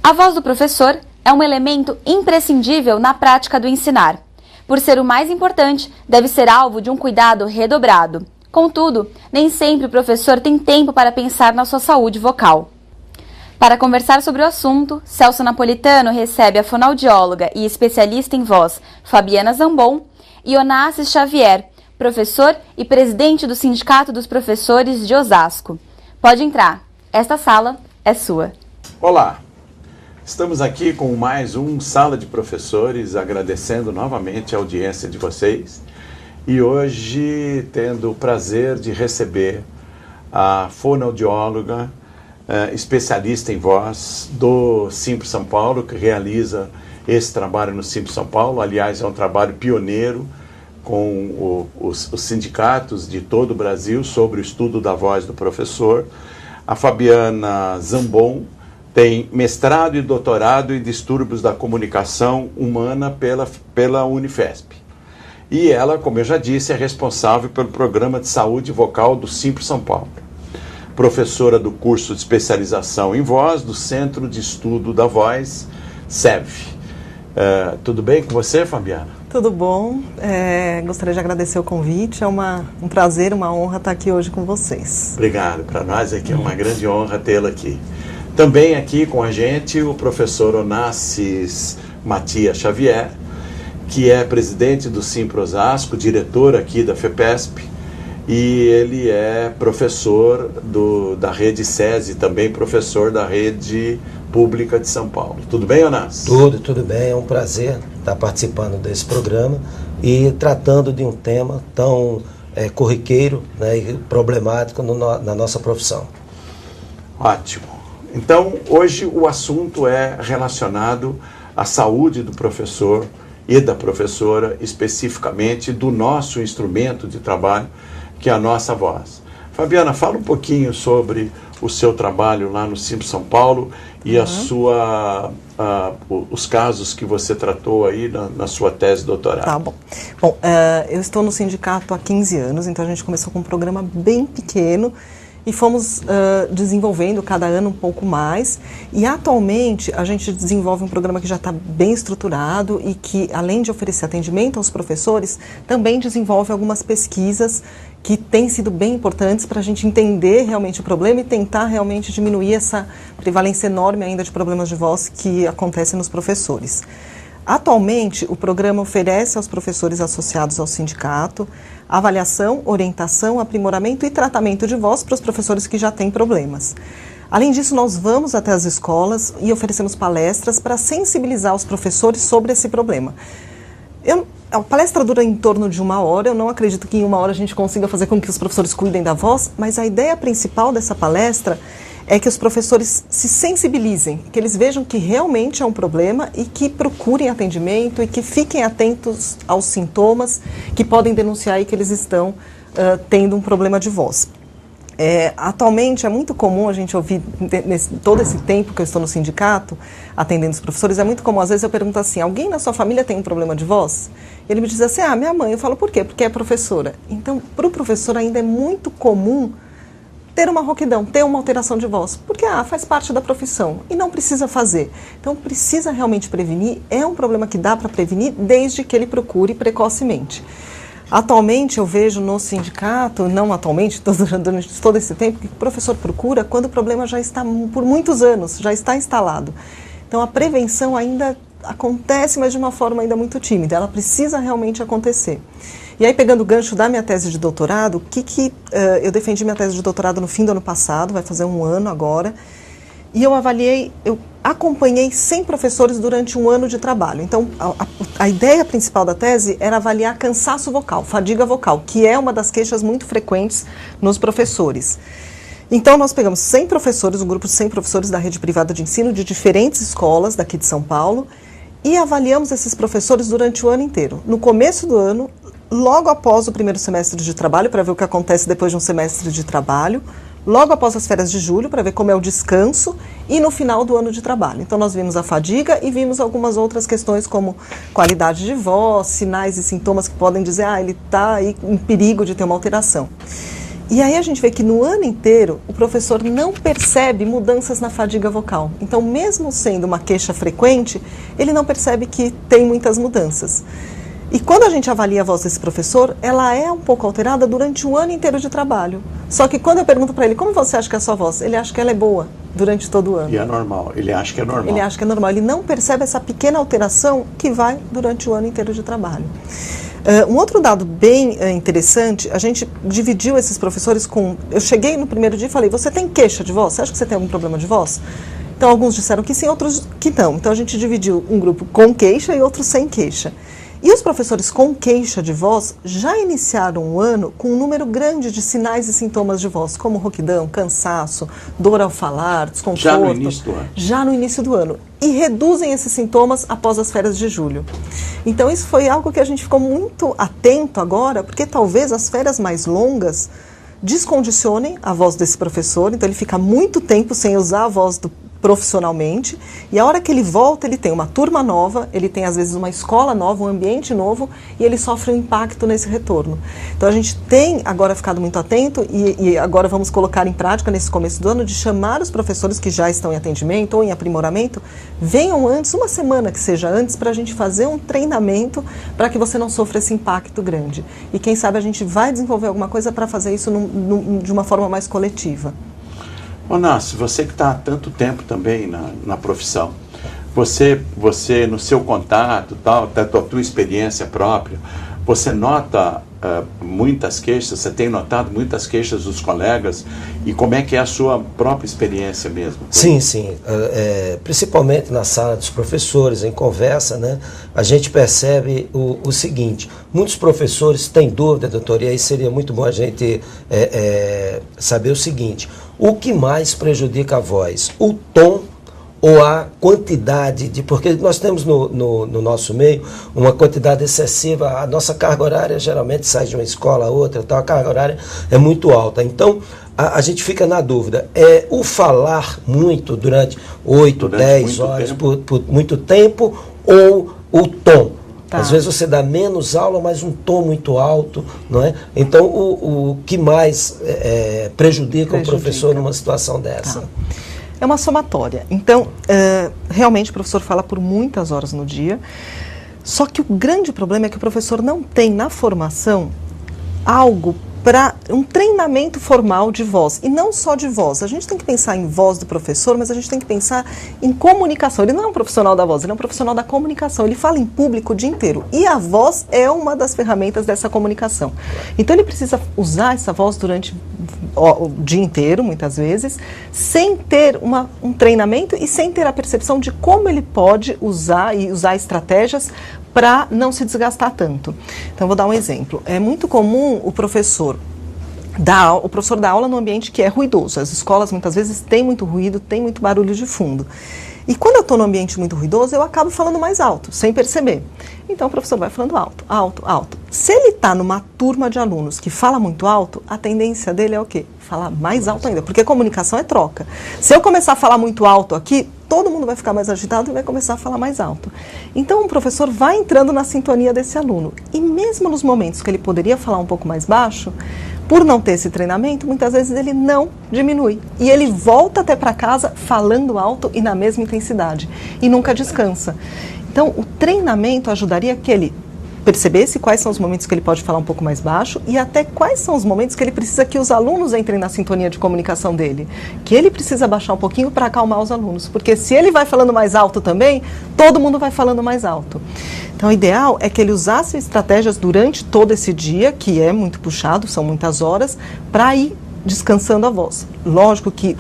A voz do professor é um elemento imprescindível na prática do ensinar. Por ser o mais importante, deve ser alvo de um cuidado redobrado. Contudo, nem sempre o professor tem tempo para pensar na sua saúde vocal. Para conversar sobre o assunto, Celso Napolitano recebe a fonoaudióloga e especialista em voz Fabiana Zambon e Onassis Xavier, professor e presidente do Sindicato dos Professores de Osasco. Pode entrar, esta sala é sua. Olá, estamos aqui com mais um Sala de Professores, agradecendo novamente a audiência de vocês e hoje tendo o prazer de receber a fonoaudióloga, especialista em voz do Simpro São Paulo, que realiza esse trabalho no Simpro São Paulo. Aliás, é um trabalho pioneiro com os sindicatos de todo o Brasil sobre o estudo da voz do professor. A Fabiana Zambon tem mestrado e doutorado em distúrbios da comunicação humana pela Unifesp. E ela, como eu já disse, é responsável pelo programa de saúde vocal do Simpro São Paulo. Professora do curso de especialização em voz do Centro de Estudo da Voz, CEV. Tudo bem com você, Fabiana? Tudo bom. Gostaria de agradecer o convite. É um prazer, uma honra estar aqui hoje com vocês. Obrigado. Para nós aqui é uma grande honra tê-la aqui. Também aqui com a gente o professor Onassis Matias Xavier, que é presidente do Simpro Osasco, diretor aqui da FEPESP, e ele é professor da rede SESI, também professor da rede pública de São Paulo. Tudo bem, Onassis? Tudo bem. É um prazer estar participando desse programa e tratando de um tema tão corriqueiro, né, e problemático na nossa profissão. Ótimo. Então, hoje o assunto é relacionado à saúde do professor e da professora, especificamente do nosso instrumento de trabalho, que é a nossa voz. Fabiana, fala um pouquinho sobre o seu trabalho lá no Simpro São Paulo e os casos que você tratou aí na sua tese de doutorado. Tá bom. Bom, eu estou no sindicato há 15 anos, então a gente começou com um programa bem pequeno e fomos desenvolvendo cada ano um pouco mais. E atualmente a gente desenvolve um programa que já está bem estruturado e que, além de oferecer atendimento aos professores, também desenvolve algumas pesquisas que têm sido bem importantes para a gente entender realmente o problema e tentar realmente diminuir essa prevalência enorme ainda de problemas de voz que acontecem nos professores. Atualmente, o programa oferece aos professores associados ao sindicato avaliação, orientação, aprimoramento e tratamento de voz para os professores que já têm problemas. Além disso, nós vamos até as escolas e oferecemos palestras para sensibilizar os professores sobre esse problema. A palestra dura em torno de 1 hora, eu não acredito que em 1 hora a gente consiga fazer com que os professores cuidem da voz, mas a ideia principal dessa palestra é que os professores se sensibilizem, que eles vejam que realmente é um problema e que procurem atendimento e que fiquem atentos aos sintomas que podem denunciar aí que eles estão tendo um problema de voz. Atualmente é muito comum a gente ouvir, todo esse tempo que eu estou no sindicato, atendendo os professores, é muito comum, às vezes eu pergunto assim, alguém na sua família tem um problema de voz? Ele me diz assim, minha mãe. Eu falo, por quê? Porque é professora. Então, para o professor ainda é muito comum ter uma rouquidão, ter uma alteração de voz, porque faz parte da profissão e não precisa fazer. Então, precisa realmente prevenir, é um problema que dá para prevenir desde que ele procure precocemente. Atualmente eu vejo no sindicato, não atualmente, durante todo esse tempo, que o professor procura quando o problema já está por muitos anos, já está instalado. Então a prevenção ainda acontece, mas de uma forma ainda muito tímida, ela precisa realmente acontecer. E aí, pegando o gancho da minha tese de doutorado, eu defendi minha tese de doutorado no fim do ano passado, vai fazer 1 ano agora, e eu acompanhei 100 professores durante 1 ano de trabalho. Então, a ideia principal da tese era avaliar cansaço vocal, fadiga vocal, que é uma das queixas muito frequentes nos professores. Então, nós pegamos 100 professores, um grupo de 100 professores da rede privada de ensino de diferentes escolas daqui de São Paulo, e avaliamos esses professores durante o ano inteiro. No começo do ano, logo após o primeiro semestre de trabalho, para ver o que acontece depois de um semestre de trabalho, logo após as férias de julho, para ver como é o descanso, e no final do ano de trabalho. Então, nós vimos a fadiga e vimos algumas outras questões, como qualidade de voz, sinais e sintomas que podem dizer, ele está aí em perigo de ter uma alteração. E aí a gente vê que no ano inteiro o professor não percebe mudanças na fadiga vocal. Então, mesmo sendo uma queixa frequente, ele não percebe que tem muitas mudanças. E quando a gente avalia a voz desse professor, ela é um pouco alterada durante o ano inteiro de trabalho. Só que quando eu pergunto para ele, como você acha que é a sua voz? Ele acha que ela é boa durante todo o ano. E é normal, ele acha que é normal. Ele acha que é normal, ele não percebe essa pequena alteração que vai durante o ano inteiro de trabalho. Um outro dado bem interessante, a gente dividiu esses professores com... Eu cheguei no primeiro dia e falei, você tem queixa de voz? Você acha que você tem algum problema de voz? Então, alguns disseram que sim, outros que não. Então, a gente dividiu um grupo com queixa e outro sem queixa. E os professores com queixa de voz já iniciaram o ano com um número grande de sinais e sintomas de voz, como rouquidão, cansaço, dor ao falar, desconforto. Já no início do ano? Já no início do ano. E reduzem esses sintomas após as férias de julho. Então, isso foi algo que a gente ficou muito atento agora, porque talvez as férias mais longas descondicionem a voz desse professor, então ele fica muito tempo sem usar a voz profissionalmente, e a hora que ele volta, ele tem uma turma nova, ele tem às vezes uma escola nova, um ambiente novo, e ele sofre um impacto nesse retorno. Então a gente tem agora ficado muito atento, e agora vamos colocar em prática nesse começo do ano, de chamar os professores que já estão em atendimento ou em aprimoramento, venham antes, uma semana que seja antes, para a gente fazer um treinamento para que você não sofra esse impacto grande. E quem sabe a gente vai desenvolver alguma coisa para fazer isso de uma forma mais coletiva. Onassis, você que está há tanto tempo também na profissão, você no seu contato, da tua experiência própria, você nota muitas queixas, você tem notado muitas queixas dos colegas, e como é que é a sua própria experiência mesmo? Sim. Principalmente na sala dos professores, em conversa, né, a gente percebe o seguinte: muitos professores têm dúvida, doutor, e aí seria muito bom a gente saber o seguinte: o que mais prejudica a voz? O tom ou a quantidade de... Porque nós temos no nosso meio uma quantidade excessiva, a nossa carga horária geralmente sai de uma escola a outra, então a carga horária é muito alta. Então, a gente fica na dúvida, é o falar muito durante 8, 10 horas, por muito tempo, ou o tom? Tá. Às vezes você dá menos aula, mas um tom muito alto, não é? Então, o que mais prejudica o professor numa situação dessa? Tá. É uma somatória. Então, realmente o professor fala por muitas horas no dia, só que o grande problema é que o professor não tem na formação algo para um treinamento formal de voz, e não só de voz. A gente tem que pensar em voz do professor, mas a gente tem que pensar em comunicação. Ele não é um profissional da voz, ele é um profissional da comunicação. Ele fala em público o dia inteiro, e a voz é uma das ferramentas dessa comunicação. Então ele precisa usar essa voz durante o dia inteiro, muitas vezes, sem ter um treinamento e sem ter a percepção de como ele pode usar estratégias para não se desgastar tanto. Então, vou dar um exemplo. É muito comum o professor dar aula num ambiente que é ruidoso. As escolas, muitas vezes, têm muito ruído, tem muito barulho de fundo. E quando eu estou num ambiente muito ruidoso, eu acabo falando mais alto, sem perceber. Então, o professor vai falando alto, alto, alto. Se ele está numa turma de alunos que fala muito alto, a tendência dele é o quê? Falar mais alto ainda, porque comunicação é troca. Se eu começar a falar muito alto aqui, todo mundo vai ficar mais agitado e vai começar a falar mais alto. Então, o professor vai entrando na sintonia desse aluno. E mesmo nos momentos que ele poderia falar um pouco mais baixo, por não ter esse treinamento, muitas vezes ele não diminui. E ele volta até para casa falando alto e na mesma intensidade. E nunca descansa. Então, o treinamento ajudaria que ele percebesse quais são os momentos que ele pode falar um pouco mais baixo e até quais são os momentos que ele precisa que os alunos entrem na sintonia de comunicação dele. Que ele precisa baixar um pouquinho para acalmar os alunos. Porque se ele vai falando mais alto também, todo mundo vai falando mais alto. Então, o ideal é que ele usasse estratégias durante todo esse dia, que é muito puxado, são muitas horas, para ir descansando a voz. Lógico que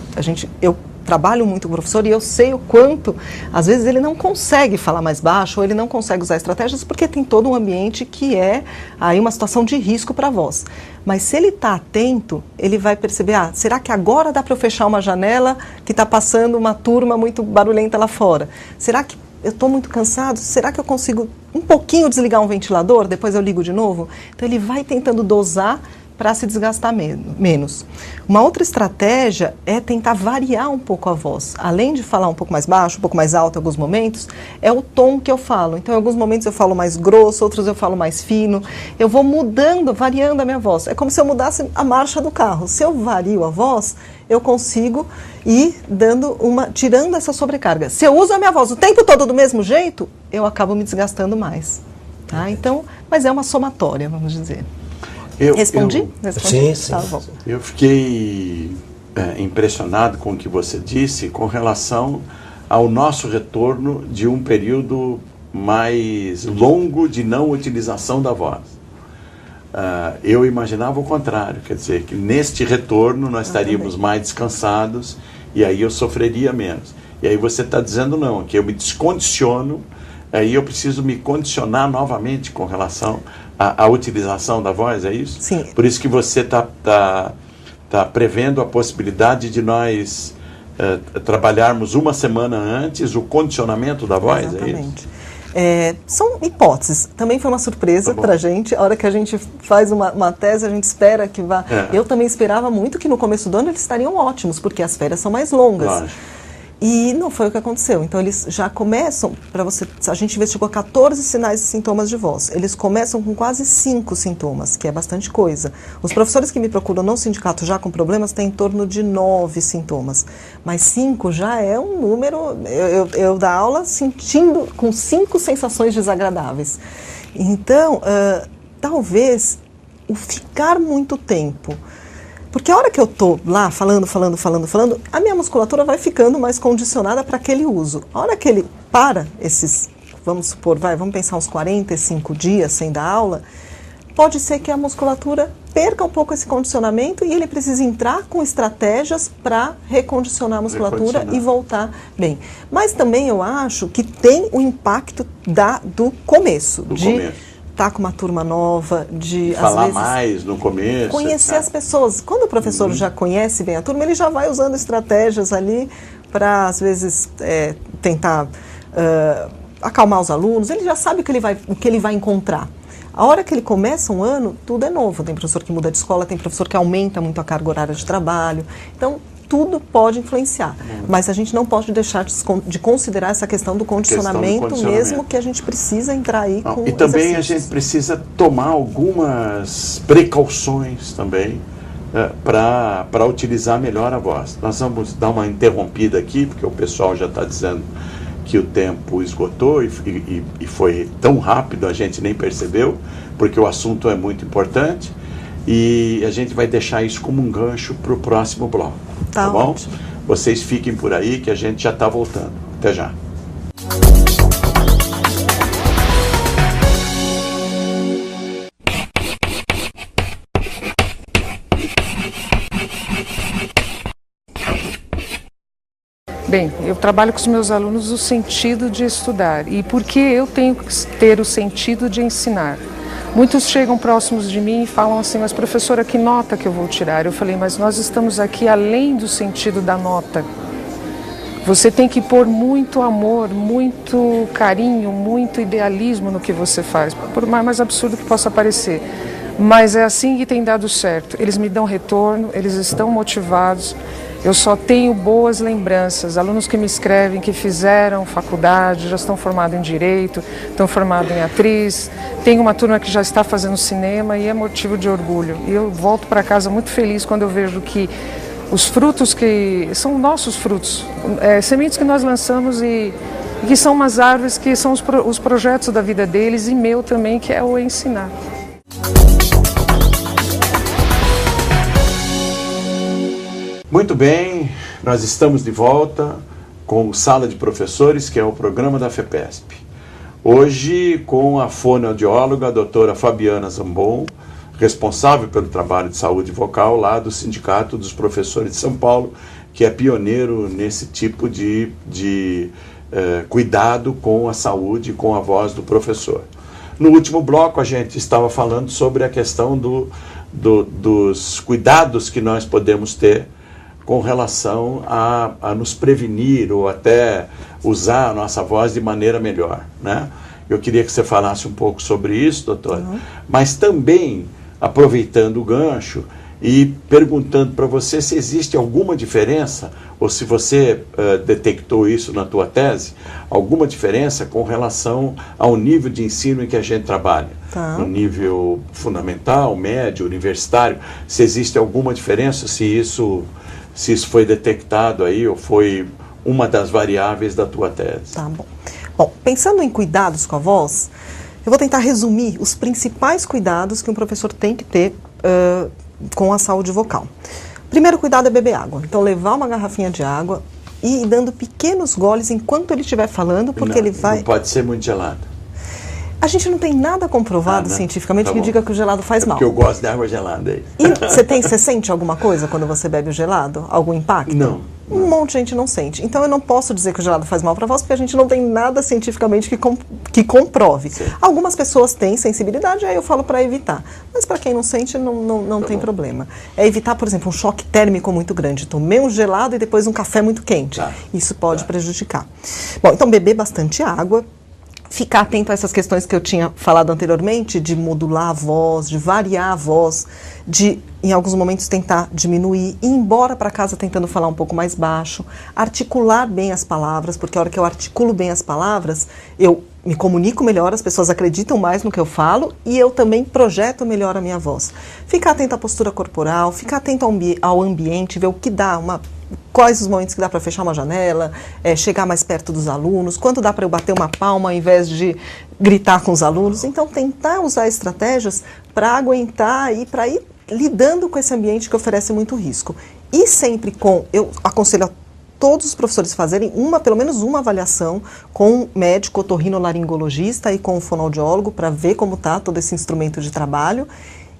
eu trabalho muito com o professor e eu sei o quanto, às vezes, ele não consegue falar mais baixo ou ele não consegue usar estratégias porque tem todo um ambiente que é aí uma situação de risco para a voz. Mas se ele está atento, ele vai perceber, será que agora dá para eu fechar uma janela que está passando uma turma muito barulhenta lá fora? Será que eu estou muito cansado? Será que eu consigo um pouquinho desligar um ventilador? Depois eu ligo de novo? Então ele vai tentando dosar para se desgastar menos. Uma outra estratégia é tentar variar um pouco a voz. Além de falar um pouco mais baixo, um pouco mais alto em alguns momentos, é o tom que eu falo. Então, em alguns momentos eu falo mais grosso, outros eu falo mais fino. Eu vou mudando, variando a minha voz. É como se eu mudasse a marcha do carro. Se eu vario a voz, eu consigo ir tirando essa sobrecarga. Se eu uso a minha voz o tempo todo do mesmo jeito, eu acabo me desgastando mais. Tá? Então, mas é uma somatória, vamos dizer. Respondi? Sim, sim. Tá bom. Eu fiquei impressionado com o que você disse com relação ao nosso retorno de um período mais longo de não utilização da voz. Eu imaginava o contrário, quer dizer, que neste retorno nós estaríamos mais descansados e aí eu sofreria menos. E aí você está dizendo não, que eu me descondiciono, aí eu preciso me condicionar novamente com relação à utilização da voz, é isso? Sim. Por isso que você está prevendo a possibilidade de nós trabalharmos uma semana antes o condicionamento da voz, Exatamente. É isso? São hipóteses. Também foi uma surpresa para a gente. A hora que a gente faz uma tese, a gente espera que vá... Eu também esperava muito que no começo do ano eles estariam ótimos, porque as férias são mais longas. Lógico. E não foi o que aconteceu. Então, eles já começam, a gente investigou 14 sinais e sintomas de voz. Eles começam com quase 5 sintomas, que é bastante coisa. Os professores que me procuram no sindicato já com problemas têm em torno de 9 sintomas. Mas 5 já é um número... Eu dar aula sentindo com 5 sensações desagradáveis. Então, talvez o ficar muito tempo... Porque a hora que eu estou lá falando, a minha musculatura vai ficando mais condicionada para aquele uso. A hora que ele para esses, vamos supor, vamos pensar uns 45 dias sem dar aula, pode ser que a musculatura perca um pouco esse condicionamento e ele precise entrar com estratégias para recondicionar a musculatura e voltar bem. Mas também eu acho que tem o impacto do começo. Estar com uma turma nova, de falar às vezes, mais no começo, conhecer as pessoas. Quando o professor já conhece bem a turma, ele já vai usando estratégias ali para, às vezes, tentar acalmar os alunos. Ele já sabe o que ele vai encontrar. A hora que ele começa um ano, tudo é novo. Tem professor que muda de escola, tem professor que aumenta muito a carga horária de trabalho. Então, tudo pode influenciar, mas a gente não pode deixar de considerar essa questão do condicionamento, mesmo que a gente precisa entrar aí com e também a gente precisa tomar algumas precauções também para utilizar melhor a voz. Nós vamos dar uma interrompida aqui, porque o pessoal já está dizendo que o tempo esgotou e foi tão rápido, a gente nem percebeu, porque o assunto é muito importante. E a gente vai deixar isso como um gancho para o próximo bloco. Tá bom? Ótimo. Vocês fiquem por aí que a gente já está voltando. Até já. Bem, eu trabalho com os meus alunos o sentido de estudar. E por que eu tenho que ter o sentido de ensinar? Muitos chegam próximos de mim e falam assim, mas professora, que nota que eu vou tirar? Eu falei, mas nós estamos aqui além do sentido da nota. Você tem que pôr muito amor, muito carinho, muito idealismo no que você faz, por mais absurdo que possa parecer. Mas é assim que tem dado certo. Eles me dão retorno, eles estão motivados. Eu só tenho boas lembranças, alunos que me escrevem, que fizeram faculdade, já estão formados em Direito, estão formados em Atriz, tem uma turma que já está fazendo cinema e é motivo de orgulho. E eu volto para casa muito feliz quando eu vejo que os frutos que são nossos frutos, sementes que nós lançamos e que são umas árvores que são os projetos da vida deles e meu também, que é o ensinar. Muito bem, nós estamos de volta com o Sala de Professores, que é o programa da FEPESP. Hoje com a fonoaudióloga, a doutora Fabiana Zambon, responsável pelo trabalho de saúde vocal lá do Sindicato dos Professores de São Paulo, que é pioneiro nesse tipo de cuidado com a saúde e com a voz do professor. No último bloco a gente estava falando sobre a questão dos cuidados que nós podemos ter com relação a nos prevenir ou até usar a nossa voz de maneira melhor, né? Eu queria que você falasse um pouco sobre isso, doutora, mas também aproveitando o gancho e perguntando para você se existe alguma diferença, ou se você detectou isso na tua tese, alguma diferença com relação ao nível de ensino em que a gente trabalha. No nível fundamental, médio, universitário, se existe alguma diferença, se isso foi detectado aí, ou foi uma das variáveis da tua tese. Tá bom. Bom, pensando em cuidados com a voz, eu vou tentar resumir os principais cuidados que um professor tem que ter com a saúde vocal. Primeiro cuidado é beber água. Então, levar uma garrafinha de água e ir dando pequenos goles enquanto ele estiver falando, porque ele vai... Não pode ser muito gelado. A gente não tem nada comprovado cientificamente que diga que o gelado faz mal. Porque eu gosto de água gelada aí. E você sente alguma coisa quando você bebe o gelado? Algum impacto? Não. Um monte de gente não sente. Então eu não posso dizer que o gelado faz mal para a voz, porque a gente não tem nada cientificamente que comprove. Sim. Algumas pessoas têm sensibilidade, aí eu falo para evitar. Mas para quem não sente, não tem problema. É evitar, por exemplo, um choque térmico muito grande. Tomei um gelado e depois um café muito quente. Isso pode prejudicar. Bom, então beber bastante água. Ficar atento a essas questões que eu tinha falado anteriormente, de modular a voz, de variar a voz, de, em alguns momentos, tentar diminuir, ir embora para casa tentando falar um pouco mais baixo, articular bem as palavras, porque a hora que eu articulo bem as palavras, eu me comunico melhor, as pessoas acreditam mais no que eu falo e eu também projeto melhor a minha voz. Ficar atento à postura corporal, ficar atento ao ambiente, ver o que dá, quais os momentos que dá para fechar uma janela, chegar mais perto dos alunos, quando dá para eu bater uma palma ao invés de gritar com os alunos. Então, tentar usar estratégias para aguentar e para ir lidando com esse ambiente que oferece muito risco. E sempre eu aconselho a todos os professores fazerem pelo menos uma avaliação com um médico otorrinolaringologista e com um fonoaudiólogo para ver como está todo esse instrumento de trabalho.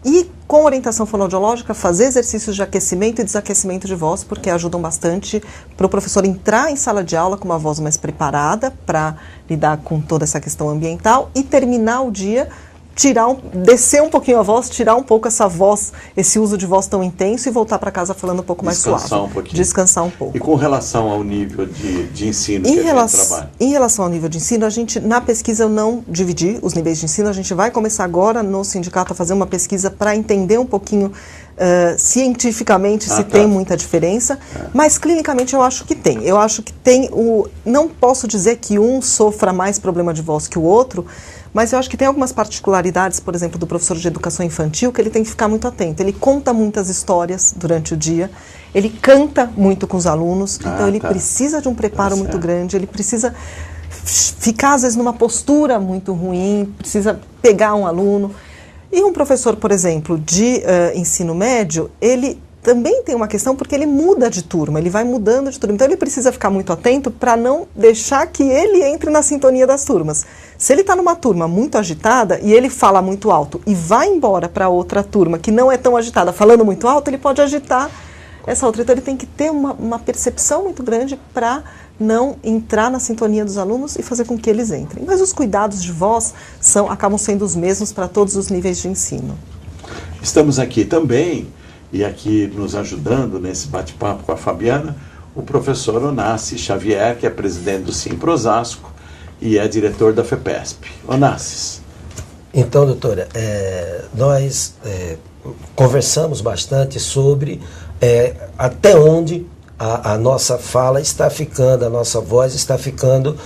E, com orientação fonoaudiológica, fazer exercícios de aquecimento e desaquecimento de voz, porque ajudam bastante para o professor entrar em sala de aula com uma voz mais preparada para lidar com toda essa questão ambiental e terminar o dia, descer um pouquinho a voz, tirar um pouco essa voz, esse uso de voz tão intenso e voltar para casa falando um pouco mais suave. Descansar um pouco. E com relação ao nível de ensino que a gente trabalha? Em relação ao nível de ensino, a gente, na pesquisa, eu não dividi os níveis de ensino. A gente vai começar agora no sindicato a fazer uma pesquisa para entender um pouquinho cientificamente se tem muita diferença, mas clinicamente eu acho que tem. Eu acho que tem não posso dizer que um sofra mais problema de voz que o outro, mas eu acho que tem algumas particularidades, por exemplo, do professor de educação infantil, que ele tem que ficar muito atento. Ele conta muitas histórias durante o dia, ele canta muito com os alunos, então ele precisa de um preparo muito grande, ele precisa ficar, às vezes, numa postura muito ruim, precisa pegar um aluno. E um professor, por exemplo, de ensino médio, ele também tem uma questão porque ele muda de turma, ele vai mudando de turma. Então ele precisa ficar muito atento para não deixar que ele entre na sintonia das turmas. Se ele está numa turma muito agitada e ele fala muito alto e vai embora para outra turma que não é tão agitada falando muito alto, ele pode agitar essa outra. Então ele tem que ter uma percepção muito grande para não entrar na sintonia dos alunos e fazer com que eles entrem. Mas os cuidados de voz acabam sendo os mesmos para todos os níveis de ensino. Estamos aqui também, e aqui nos ajudando nesse bate-papo com a Fabiana, o professor Onassis Xavier, que é presidente do Simpro Osasco e é diretor da FEPESP. Onassis. Então, doutora, nós conversamos bastante sobre até onde a nossa fala está ficando, a nossa voz está ficando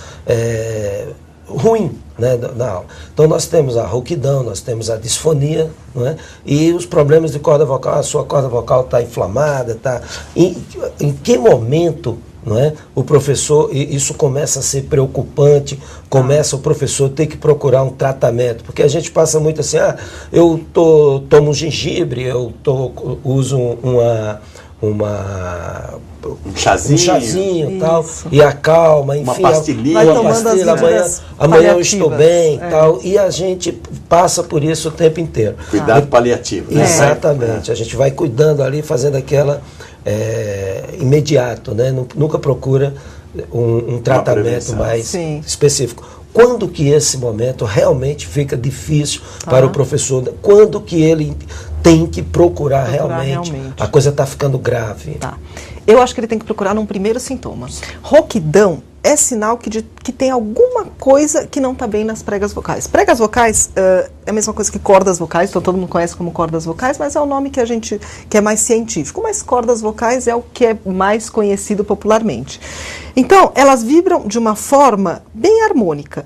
ruim, né, na aula. Então nós temos a rouquidão, nós temos a disfonia, não é? E os problemas de corda vocal, a sua corda vocal está inflamada, em que momento, não é, o professor, isso começa a ser preocupante, começa o professor ter que procurar um tratamento, porque a gente passa muito assim, eu tomo um gengibre, uso um chazinho e tal, e acalma, enfim, uma pastilha, amanhã eu estou bem, tal, e a gente passa por isso o tempo inteiro. Cuidado paliativo, né? Exatamente, a gente vai cuidando ali, fazendo aquela imediato, né? Nunca procura um tratamento mais específico. Quando que esse momento realmente fica difícil para o professor? Quando que ele tem que procurar realmente? A coisa está ficando grave. Eu acho que ele tem que procurar num primeiro sintoma. Rouquidão é sinal que tem alguma coisa que não está bem nas pregas vocais. Pregas vocais é a mesma coisa que cordas vocais, então todo mundo conhece como cordas vocais, mas é o nome que é mais científico. Mas cordas vocais é o que é mais conhecido popularmente. Então, elas vibram de uma forma bem harmônica.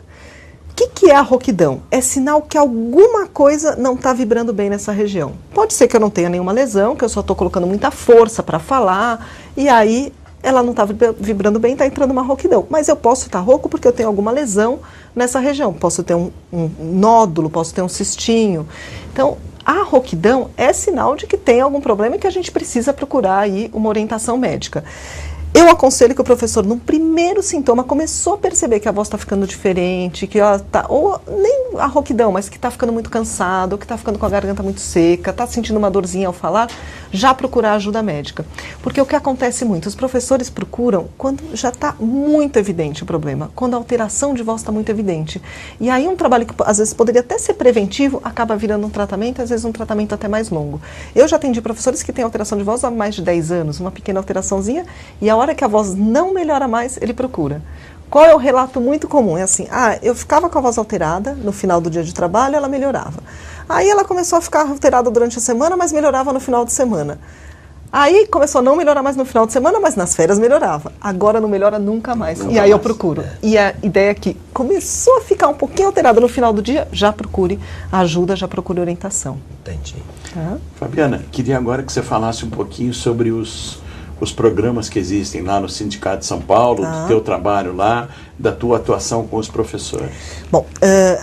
O que é a rouquidão? É sinal que alguma coisa não está vibrando bem nessa região. Pode ser que eu não tenha nenhuma lesão, que eu só estou colocando muita força para falar, e aí ela não está vibrando bem, está entrando uma rouquidão. Mas eu posso estar rouco porque eu tenho alguma lesão nessa região. Posso ter um nódulo, posso ter um cistinho. Então, a rouquidão é sinal de que tem algum problema e que a gente precisa procurar aí uma orientação médica. Eu aconselho que o professor, no primeiro sintoma, começou a perceber que a voz está ficando diferente, que ela tá, ou nem a rouquidão, mas que está ficando muito cansado, ou que está ficando com a garganta muito seca, está sentindo uma dorzinha ao falar, já procurar ajuda médica. Porque o que acontece muito, os professores procuram quando já está muito evidente o problema, quando a alteração de voz está muito evidente. E aí um trabalho que às vezes poderia até ser preventivo, acaba virando um tratamento, às vezes um tratamento até mais longo. Eu já atendi professores que têm alteração de voz há mais de 10 anos, uma pequena alteraçãozinha, e a hora que a voz não melhora mais, ele procura. Qual é o relato muito comum? É assim, eu ficava com a voz alterada no final do dia de trabalho, ela melhorava. Aí ela começou a ficar alterada durante a semana, mas melhorava no final de semana. Aí começou a não melhorar mais no final de semana, mas nas férias melhorava. Agora não melhora nunca mais. E aí eu procuro. E a ideia é que começou a ficar um pouquinho alterada no final do dia, já procure ajuda, já procure orientação. Entendi. Fabiana, queria agora que você falasse um pouquinho sobre os programas que existem lá no Sindicato de São Paulo, do teu trabalho lá, da tua atuação com os professores. Bom,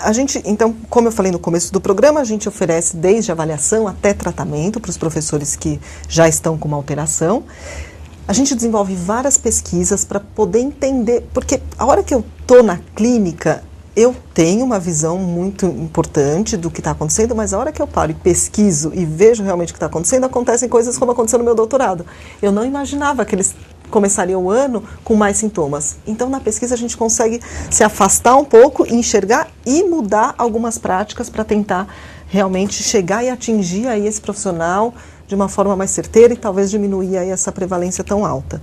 a gente, então, como eu falei no começo do programa, a gente oferece desde avaliação até tratamento para os professores que já estão com uma alteração. A gente desenvolve várias pesquisas para poder entender, porque a hora que eu estou na clínica, eu tenho uma visão muito importante do que está acontecendo, mas a hora que eu paro e pesquiso e vejo realmente o que está acontecendo, acontecem coisas como aconteceu no meu doutorado. Eu não imaginava que eles começariam o ano com mais sintomas. Então, na pesquisa, a gente consegue se afastar um pouco, enxergar e mudar algumas práticas para tentar realmente chegar e atingir aí esse profissional de uma forma mais certeira e talvez diminuir aí essa prevalência tão alta.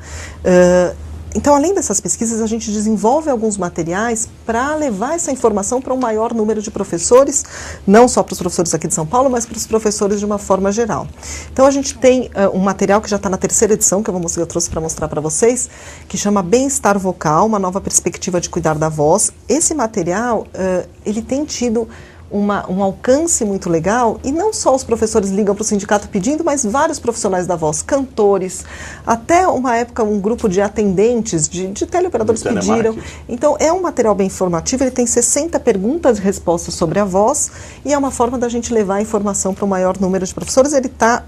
Então, além dessas pesquisas, a gente desenvolve alguns materiais para levar essa informação para um maior número de professores, não só para os professores aqui de São Paulo, mas para os professores de uma forma geral. Então, a gente tem um material que já está na 3ª edição, que eu trouxe para mostrar para vocês, que chama Bem-Estar Vocal, uma nova perspectiva de cuidar da voz. Esse material, ele tem tido um alcance muito legal, e não só os professores ligam para o sindicato pedindo, mas vários profissionais da voz, cantores, até uma época um grupo de atendentes, de teleoperadores pediram. Então é um material bem informativo, ele tem 60 perguntas e respostas sobre a voz, e é uma forma da gente levar a informação para o maior número de professores. Ele está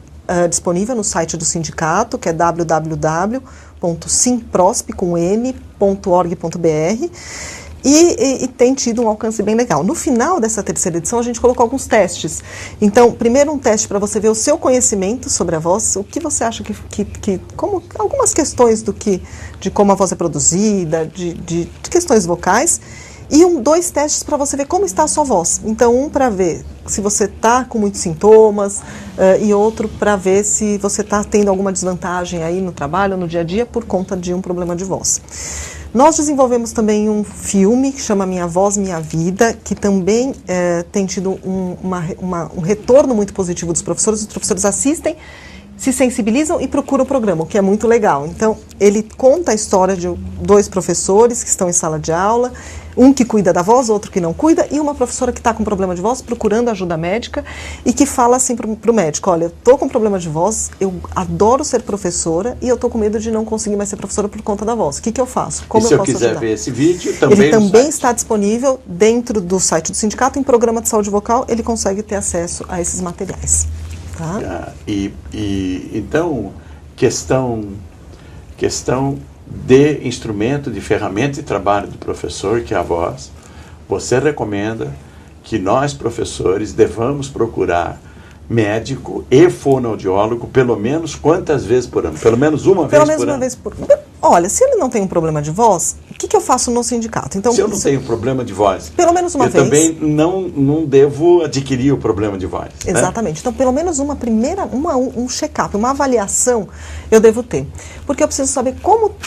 disponível no site do sindicato, que é www.simprosp.org.br. E tem tido um alcance bem legal. No final dessa 3ª edição, a gente colocou alguns testes. Então, primeiro um teste para você ver o seu conhecimento sobre a voz, o que você acha como algumas questões de como a voz é produzida, de questões vocais, e 2 testes para você ver como está a sua voz. Então, um para ver se você está com muitos sintomas, e outro para ver se você está tendo alguma desvantagem aí no trabalho, no dia a dia, por conta de um problema de voz. Nós desenvolvemos também um filme que chama Minha Voz, Minha Vida, que também tem tido um retorno muito positivo dos professores. Os professores assistem, se sensibilizam e procuram o programa, o que é muito legal. Então, ele conta a história de 2 professores que estão em sala de aula, um que cuida da voz, outro que não cuida, e uma professora que está com problema de voz, procurando ajuda médica, e que fala assim para o médico: olha, eu estou com problema de voz, eu adoro ser professora, e eu estou com medo de não conseguir mais ser professora por conta da voz. O que eu faço? Como eu posso ajudar? Se eu quiser ver esse vídeo, também ele também está disponível dentro do site do sindicato, em programa de saúde vocal, ele consegue ter acesso a esses materiais. Tá? Então, questão de instrumento, de ferramenta de trabalho do professor, que é a voz, você recomenda que nós, professores, devamos procurar médico e fonoaudiólogo pelo menos quantas vezes por ano? Pelo menos uma vez por ano? olha, se ele não tem um problema de voz, o que eu faço no sindicato? Então, se eu não tenho problema de voz, pelo menos uma vez. Eu também não devo adquirir o problema de voz. Exatamente. Né? Então, pelo menos um check-up, uma avaliação eu devo ter. Porque eu preciso saber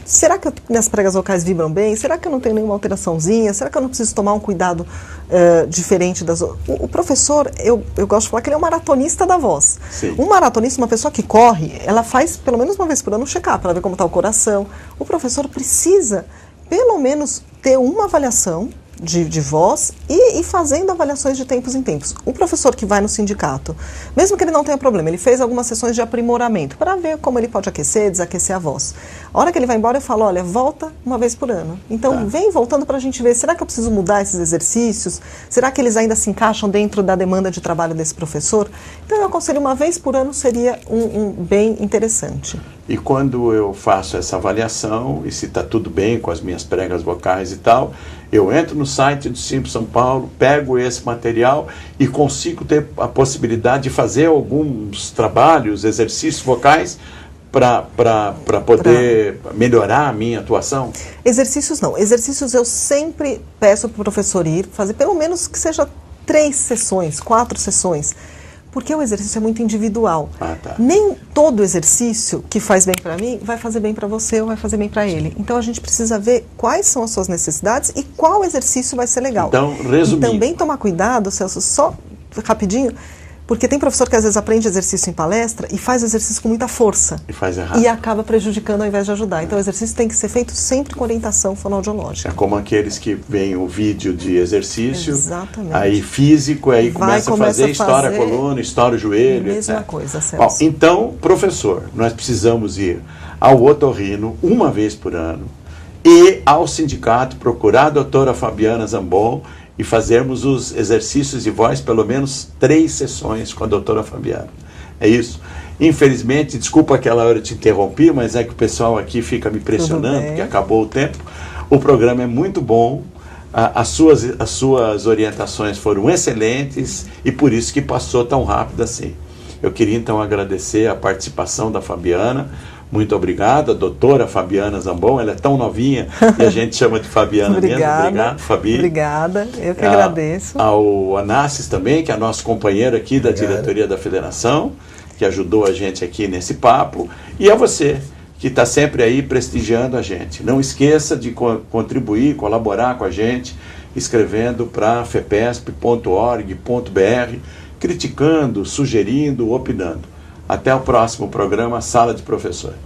será que minhas pregas vocais vibram bem? Será que eu não tenho nenhuma alteraçãozinha? Será que eu não preciso tomar um cuidado diferente das outras? O professor, eu gosto de falar que ele é um maratonista da voz. Sim. Um maratonista, uma pessoa que corre, ela faz pelo menos uma vez por ano um check-up, para ver como está o coração. O professor precisa, pelo menos, ter uma avaliação de voz e fazendo avaliações de tempos em tempos. O professor que vai no sindicato, mesmo que ele não tenha problema, ele fez algumas sessões de aprimoramento para ver como ele pode aquecer, desaquecer a voz. A hora que ele vai embora, eu falo, olha, volta uma vez por ano. Então, vem voltando para a gente ver, será que eu preciso mudar esses exercícios? Será que eles ainda se encaixam dentro da demanda de trabalho desse professor? Então, eu aconselho uma vez por ano, seria um bem interessante. E quando eu faço essa avaliação, e se está tudo bem com as minhas pregas vocais e tal, eu entro no site do Simples São Paulo, pego esse material e consigo ter a possibilidade de fazer alguns trabalhos, exercícios vocais para poder melhorar a minha atuação? Exercícios não. Exercícios eu sempre peço para o professor ir fazer, pelo menos que seja 3 sessões, 4 sessões. Porque o exercício é muito individual. Nem todo exercício que faz bem para mim vai fazer bem para você ou vai fazer bem para ele. Então a gente precisa ver quais são as suas necessidades e qual exercício vai ser legal. Então, resumindo. E também tomar cuidado, Celso, só rapidinho, porque tem professor que às vezes aprende exercício em palestra e faz exercício com muita força. E faz errado. E acaba prejudicando ao invés de ajudar. Então o exercício tem que ser feito sempre com orientação fonoaudiológica. É como aqueles que veem o vídeo de exercício, exatamente, aí físico, aí começa a fazer, estoura a coluna, estoura o joelho, mesma etc. coisa, Celso. Bom, então, professor, nós precisamos ir ao otorrino uma vez por ano e ao sindicato procurar a doutora Fabiana Zambon e fazermos os exercícios de voz, pelo menos 3 sessões com a doutora Fabiana. É isso. Infelizmente, desculpa aquela hora eu te interrompi, mas é que o pessoal aqui fica me pressionando, porque acabou o tempo. O programa é muito bom, as suas orientações foram excelentes e por isso que passou tão rápido assim. Eu queria então agradecer a participação da Fabiana. Muito obrigado, a doutora Fabiana Zambon, ela é tão novinha e a gente chama de Fabiana mesmo. Obrigado, Fabi. Obrigada, eu que agradeço. Ao Anassis também, que é nosso companheiro aqui da diretoria da federação, que ajudou a gente aqui nesse papo, e a você, que está sempre aí prestigiando a gente. Não esqueça de contribuir, colaborar com a gente, escrevendo para fepesp.org.br, criticando, sugerindo, opinando. Até o próximo programa Sala de Professores.